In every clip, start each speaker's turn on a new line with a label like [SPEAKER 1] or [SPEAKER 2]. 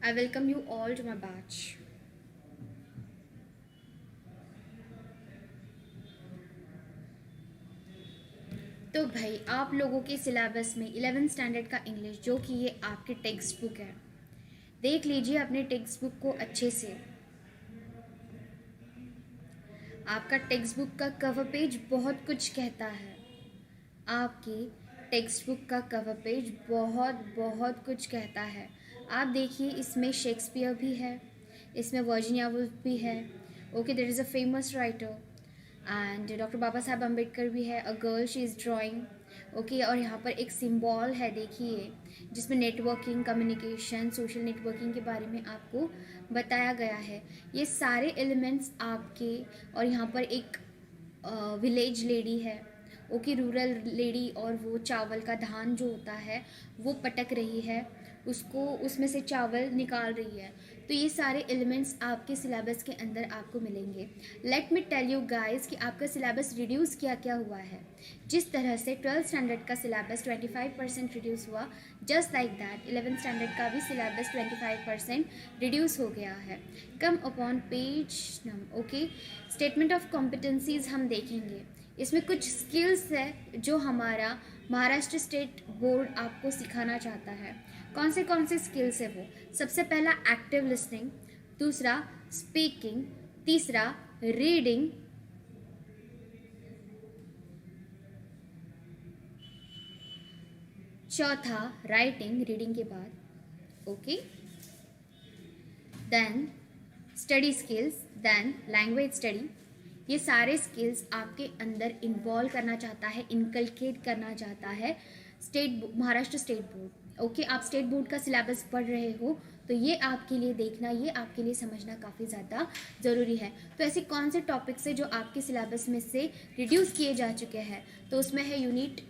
[SPEAKER 1] I welcome you all to my batch. तो भाई आप लोगों के सिलेबस में 11th स्टैंडर्ड का इंग्लिश जो कि ये आपकी टेक्स्ट बुक है, देख लीजिए अपने टेक्स्ट बुक को अच्छे से। आपका टेक्स्ट बुक का कवर पेज बहुत कुछ कहता है। आपकी टेक्स्ट बुक का कवर पेज बहुत बहुत कुछ कहता है। आप देखिए, इसमें शेक्सपियर भी है, इसमें वर्जीनिया वुल्फ भी है। Okay, there is a famous writer and doctor Baba Saheb Ambedkar भी है। A girl she is drawing. Okay, और यहाँ पर एक सिंबल है, देखिए, जिसमें नेटवर्किंग, कम्युनिकेशन, सोशल नेटवर्किंग के बारे में आपको बताया गया है। ये सारे एलिमेंट्स आपके, और यहाँ पर एक विलेज लेडी है, ओके, रूरल लेडी, और वो चावल का धान जो होता है वो पटक रही है, उसको उसमें से चावल निकाल रही है। तो ये सारे एलिमेंट्स आपके सिलेबस के अंदर आपको मिलेंगे। Let me tell you guys कि आपका सिलेबस रिड्यूस क्या क्या हुआ है। जिस तरह से 12th स्टैंडर्ड का सिलेबस 25% रिड्यूस हुआ, just like that 11th standard का भी सिलेबस 25% रिड्यूस हो गया है। Come upon page okay, statement of competencies हम देखेंगे। इसमें कुछ स्किल्स है जो हमारा महाराष्ट्र स्टेट बोर्ड आपको सिखाना चाहता है। कौन से स्किल्स है वो? सबसे पहला एक्टिव लिसनिंग, दूसरा स्पीकिंग, तीसरा रीडिंग, चौथा राइटिंग, रीडिंग के बाद, okay, then study skills, then language study. ये सारे स्किल्स आपके अंदर इन्वॉल्व करना चाहता है, इनकलकेट करना चाहता है महाराष्ट्र स्टेट बोर्ड। ओके, आप स्टेट बोर्ड का सिलेबस पढ़ रहे हो तो ये आपके लिए देखना, ये आपके लिए समझना काफ़ी ज़्यादा ज़रूरी है। तो ऐसे कौन से टॉपिक्स है जो आपके सिलेबस में से रिड्यूस किए जा चुके हैं? तो उसमें है यूनिट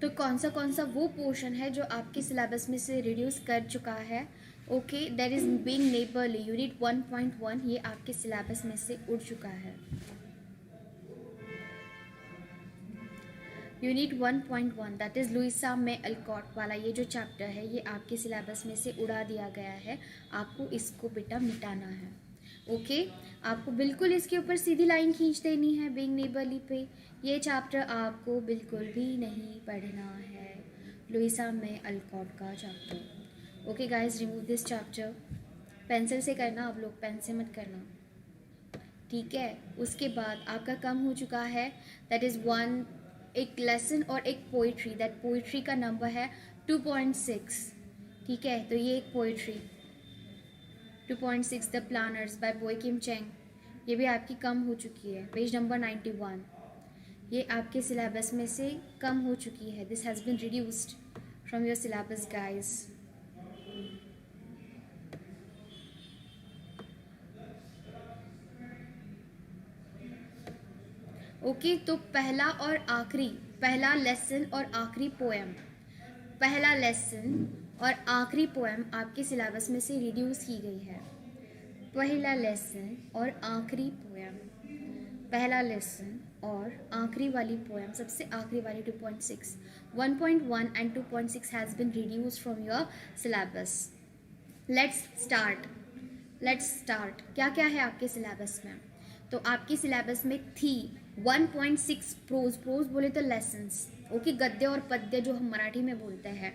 [SPEAKER 1] तो कौन सा वो पोर्शन है जो आपके सिलेबस में से रिड्यूस कर चुका है? Okay, that is being neighbourly unit 1.1, ये आपके सिलेबस में से उड़ चुका है। यूनिट 1.1 दैट इज़ लुइसा में अल्कॉट वाला ये जो चैप्टर है, ये आपके सिलेबस में से उड़ा दिया गया है। आपको इसको बेटा मिटाना है। ओके, आपको बिल्कुल इसके ऊपर सीधी लाइन खींच देनी है बीइंग नेबरली पे। ये चैप्टर आपको बिल्कुल भी नहीं पढ़ना है, लुइसा में अल्कॉट का chapter. Okay guys, remove this chapter. Pencil से करना आप लोग, पेन से मत करना, ठीक है? उसके बाद आपका कम हो चुका है, दैट इज़ वन, एक लेसन और एक पोइट्री। दैट पोइट्री का नंबर है 2.6, ठीक है? तो ये एक poetry 2.6 the planners by Boey Kim Cheng, ये भी आपकी कम हो चुकी है। पेज नंबर 91, ये आपके सिलेबस में से कम हो चुकी है। This has been reduced from your syllabus guys. Okay, तो पहला लेसन और आखिरी पोएम, पहला लेसन और आखिरी पोएम आपके सिलेबस में से रिड्यूस की गई है। पहला लेसन और आखिरी पोएम, पहला लेसन और आखिरी वाली पोएम, सबसे आखिरी वाली 2.6, 1.1 and 2.6 has been reduced from your syllabus. Let's start. क्या क्या है आपके सिलेबस में? तो आपके सिलेबस में थी 1.6 प्रोज बोले तो लेसन्स, ओके, गद्य और पद्य जो हम मराठी में बोलते हैं।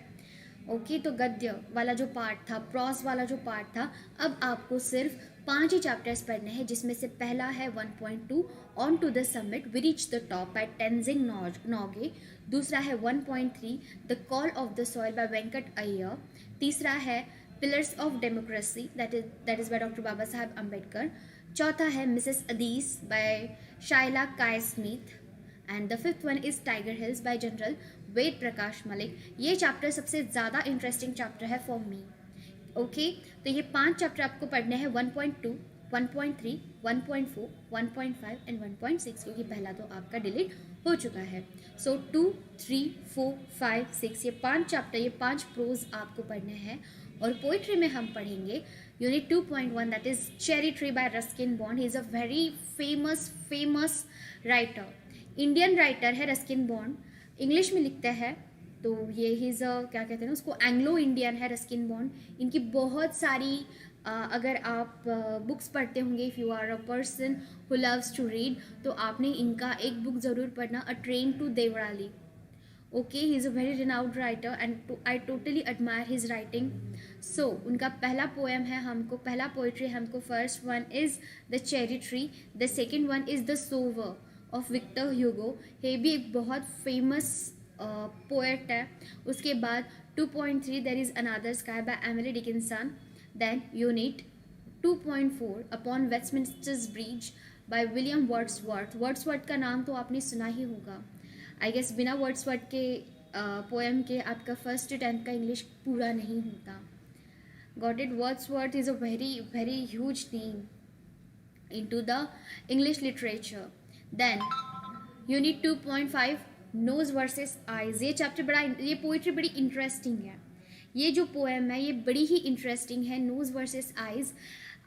[SPEAKER 1] ओके, तो गद्य वाला जो पार्ट था, प्रोज वाला जो पार्ट था, अब आपको सिर्फ 5 ही चैप्टर्स पढ़ने हैं, जिसमें से पहला है 1.2 on to the summit we reach the top by Tenzing Norgay, दूसरा है 1.3 the call of the soil by Venkat Iyer, तीसरा है pillars of democracy that is by doctor Baba Saheb Ambedkar, चौथा है Mrs Adis by Sheila Kaye Smith and the fifth one is tiger hills by general Ved Prakash Malik. ये chapter सबसे ज़्यादा interesting chapter है for me. Okay, तो ये 5 चैप्टर आपको पढ़ने हैं, 1.2, 1.3, 1.4, 1.5 एंड 1.6, क्योंकि पहला तो आपका डिलीट हो चुका है। सो 2, 3, 4, 5, 6 ये 5 चैप्टर, ये 5 प्रोज आपको पढ़ने हैं। और पोइट्री में हम पढ़ेंगे unit 2.1 that is cherry tree bye Ruskin bond. He is a very famous writer, Indian writer है रस्किन बॉन्ड, इंग्लिश में लिखता है। तो ये हिज क्या कहते हैं ना उसको, एंग्लो इंडियन है रस्किन बॉन्ड। इनकी बहुत सारी अगर आप बुक्स पढ़ते होंगे, if you are a person who loves to read, तो आपने इनका एक बुक ज़रूर पढ़ना, a train to Deorali. Okay, he is a very renowned writer and I totally admire his writing. So उनका पहला पोएम है, हमको पहला पोइट्री हमको, first one is the cherry tree, the second one is the sober of Victor Hugo. ये भी एक बहुत फेमस पोएट है। उसके बाद 2.3 there is another sky by Emily Dickinson. Then unit 2.4 upon Westminster's bridge by William Wordsworth. Wordsworth का नाम तो आपने सुना ही होगा। आई गेस बिना वर्ड्सवर्थ के पोएम के आपका फर्स्ट टू 10th का इंग्लिश पूरा नहीं होता। Got it? Wordsworth is a very huge name into the English literature. Then unit 2.5 nose versus eyes. ये चैप्टर बड़ा, ये पोइट्री बड़ी इंटरेस्टिंग है। ये जो पोएम है ये बड़ी ही इंटरेस्टिंग है, नोज वर्सेस आइज।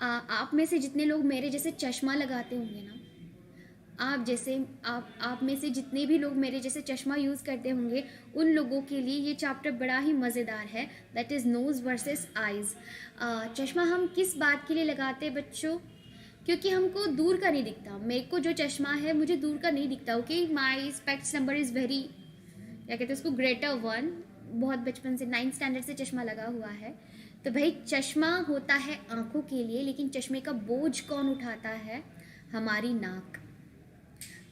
[SPEAKER 1] आप में से जितने लोग मेरे जैसे चश्मा लगाते होंगे ना, आप में से जितने भी लोग मेरे जैसे चश्मा यूज़ करते होंगे, उन लोगों के लिए ये चैप्टर बड़ा ही मज़ेदार है। That is nose versus eyes. चश्मा हम किस बात के लिए लगाते हैं बच्चों? क्योंकि हमको दूर का नहीं दिखता। मेरे को जो चश्मा है मुझे दूर का नहीं दिखता। Okay, my स्पेक्ट्स number is very, क्या कहते हैं उसको, ग्रेटर 1। बहुत बचपन से 9th स्टैंडर्ड से चश्मा लगा हुआ है। तो भाई चश्मा होता है आँखों के लिए, लेकिन चश्मे का बोझ कौन उठाता है? हमारी नाक।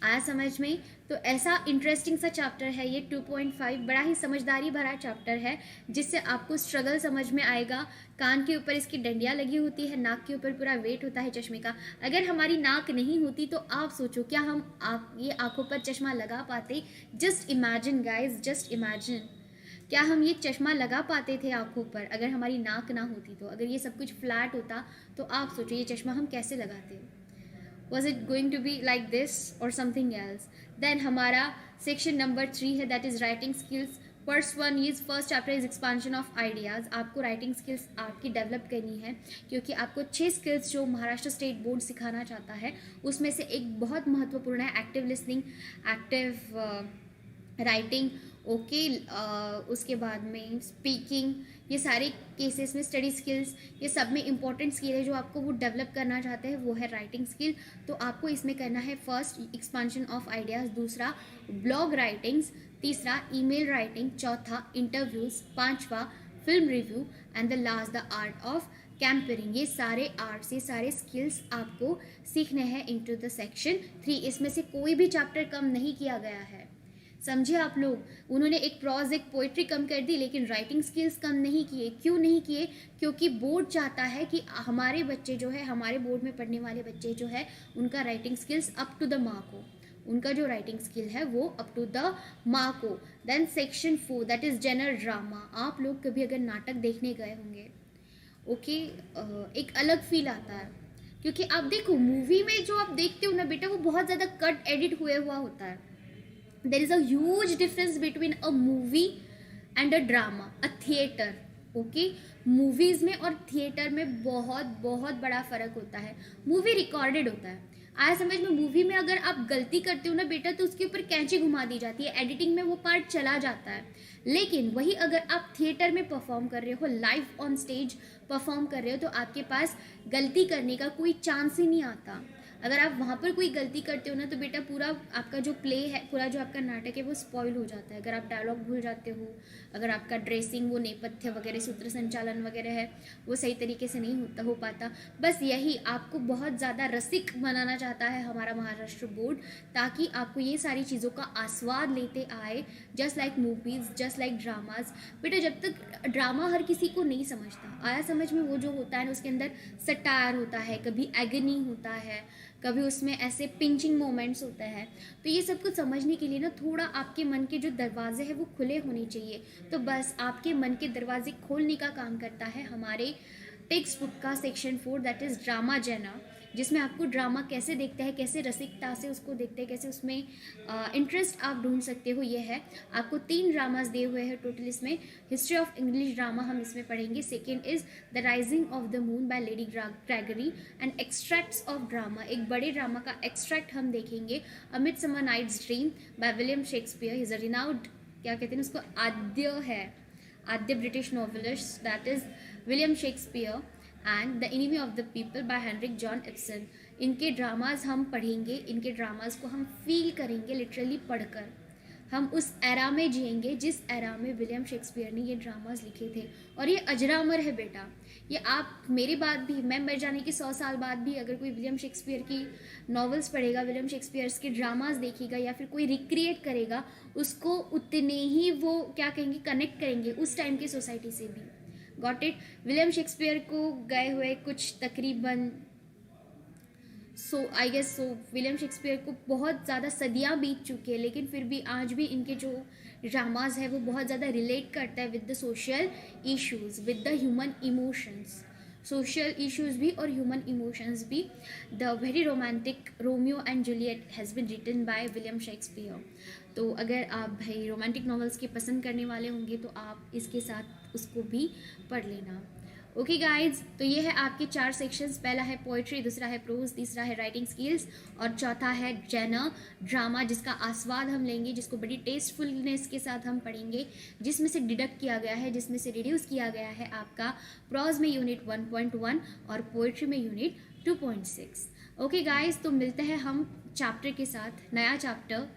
[SPEAKER 1] आया समझ में? तो ऐसा इंटरेस्टिंग सा चैप्टर है ये 2.5, बड़ा ही समझदारी भरा चैप्टर है, जिससे आपको स्ट्रगल समझ में आएगा। कान के ऊपर इसकी डंडियाँ लगी होती है, नाक के ऊपर पूरा वेट होता है चश्मे का। अगर हमारी नाक नहीं होती तो आप सोचो क्या हम ये आँखों पर चश्मा लगा पाते? Just imagine guys, just imagine, क्या हम ये चश्मा लगा पाते थे आँखों पर अगर हमारी नाक ना होती तो? अगर ये सब कुछ फ्लैट होता तो आप सोचो ये चश्मा हम कैसे लगाते? Was it going to be like this or something else? Then हमारा section number 3 है, that is writing skills. First chapter is expansion of ideas. आपको writing skills आपकी डेवलप करनी है, क्योंकि आपको 6 skills जो महाराष्ट्र स्टेट बोर्ड सिखाना चाहता है उसमें से एक बहुत महत्वपूर्ण है active listening, active writing. Okay, उसके बाद में स्पीकिंग, ये सारे केसेस में स्टडी स्किल्स, ये सब में इंपॉर्टेंट स्किल है जो आपको वो डेवलप करना चाहते हैं, वो है राइटिंग स्किल। तो आपको इसमें करना है फर्स्ट एक्सपांशन ऑफ आइडियाज़, दूसरा ब्लॉग राइटिंग्स, तीसरा ईमेल राइटिंग, चौथा इंटरव्यूज़, पांचवा film review and the last the art of compering. ये सारे आर्ट्स, ये सारे स्किल्स आपको सीखने हैं इनटू द सेक्शन 3। इसमें से कोई भी चैप्टर कम नहीं किया गया है, समझे आप लोग? उन्होंने एक प्रॉज, एक पोइट्री कम कर दी, लेकिन राइटिंग स्किल्स कम नहीं किए। क्यों नहीं किए? क्योंकि बोर्ड चाहता है कि हमारे बच्चे जो है, हमारे बोर्ड में पढ़ने वाले बच्चे जो है, उनका writing skills up to the mark हो, उनका जो राइटिंग स्किल है वो अप टू द मार्क हो। Then section 4 that is general drama. आप लोग कभी अगर नाटक देखने गए होंगे, ओके, एक अलग फील आता है, क्योंकि आप देखो मूवी में जो आप देखते हो ना बेटा, वो बहुत ज़्यादा कट एडिट हुआ होता है। There is a huge difference between a movie and a drama, a theater. Okay, movies में और थिएटर में बहुत बहुत बड़ा फ़र्क होता है। मूवी रिकॉर्डेड होता है, आया समझ में? मूवी में अगर आप गलती करते हो ना बेटा तो उसके ऊपर कैंची घुमा दी जाती है, एडिटिंग में वो पार्ट चला जाता है। लेकिन वही अगर आप थिएटर में परफॉर्म कर रहे हो, लाइव ऑन स्टेज परफॉर्म कर रहे हो, तो आपके पास गलती करने का कोई चांस ही नहीं आता। अगर आप वहाँ पर कोई गलती करते हो ना तो बेटा पूरा आपका जो प्ले है, पूरा जो आपका नाटक है वो स्पॉइल हो जाता है। अगर आप डायलॉग भूल जाते हो, अगर आपका ड्रेसिंग, वो नेपथ्य वगैरह, सूत्र संचालन वगैरह है, वो सही तरीके से नहीं हो पाता। बस यही आपको बहुत ज़्यादा रसिक बनाना चाहता है हमारा महाराष्ट्र बोर्ड, ताकि आपको ये सारी चीज़ों का आस्वाद लेते आए, just like movies, just like dramas. बेटा जब तक ड्रामा हर किसी को नहीं समझता, आया समझ में? वो जो होता है ना उसके अंदर सटायर होता है, कभी एगनी होता है, कभी उसमें ऐसे पिंचिंग मोमेंट्स होते हैं। तो ये सब कुछ समझने के लिए ना थोड़ा आपके मन के जो दरवाजे हैं वो खुले होने चाहिए। तो बस आपके मन के दरवाजे खोलने का काम करता है हमारे टेक्स्ट बुक का सेक्शन 4, दैट इज़ ड्रामा जेना, जिसमें आपको ड्रामा कैसे देखते हैं, कैसे रसिकता से उसको देखते हैं, कैसे उसमें इंटरेस्ट आप ढूंढ सकते हो। ये है, आपको 3 ड्रामाज दिए हुए हैं टोटल इसमें। हिस्ट्री ऑफ इंग्लिश ड्रामा हम इसमें पढ़ेंगे। Second is the rising of the moon by lady Gregory and extracts of drama, एक बड़े ड्रामा का एक्सट्रैक्ट हम देखेंगे। A midsummer night's dream by William Shakespeare, is a renowned, क्या कहते हैं उसको, आद्य British novelist, that is William Shakespeare. And the enemy of the people by Henrik John Ibsen. इनके ड्रामाज हम पढ़ेंगे, इनके ड्रामाज को हम फील करेंगे लिटरली पढ़कर। हम उस एरा में जिएंगे जिस एरा में विलियम शेक्सपियर ने ये ड्रामाज लिखे थे। और ये अजरामर है बेटा, ये आप मेरे बाद भी, मैं मर जाने के 100 साल बाद भी अगर कोई विलियम शेक्सपियर की नॉवेल्स पढ़ेगा, विलियम शेक्सपियर के ड्रामाज देखेगा या फिर कोई रिक्रिएट करेगा, उसको उतने ही वो क्या कहेंगे, कनेक्ट करेंगे उस टाइम की सोसाइटी से भी। Got it. विलियम शेक्सपियर को गए हुए कुछ तकरीबन विलियम शेक्सपियर को बहुत ज़्यादा सदियाँ बीत चुकी है, लेकिन फिर भी आज भी इनके जो ड्रामाज है वो बहुत ज़्यादा रिलेट करता है with the social issues, with the human emotions, social issues भी और ह्यूमन इमोशंस भी। The very romantic Romeo and Juliet has been written by William Shakespeare. तो अगर आप भाई रोमांटिक नॉवेल्स के पसंद करने वाले होंगे तो आप इसके साथ उसको भी पढ़ लेना। ओके गाइज, तो ये है आपके 4 सेक्शंस। पहला है पोइट्री, दूसरा है प्रोज, तीसरा है राइटिंग स्किल्स और चौथा है जेनर ड्रामा, जिसका आस्वाद हम लेंगे, जिसको बड़ी टेस्टफुलनेस के साथ हम पढ़ेंगे, जिसमें से डिडक्ट किया गया है, जिसमें से रिड्यूस किया गया है आपका प्रोज में यूनिट 1.1 और पोइट्री में यूनिट 2.6। ओके गाइज, तो मिलते हैं हम चैप्टर के साथ, नया चैप्टर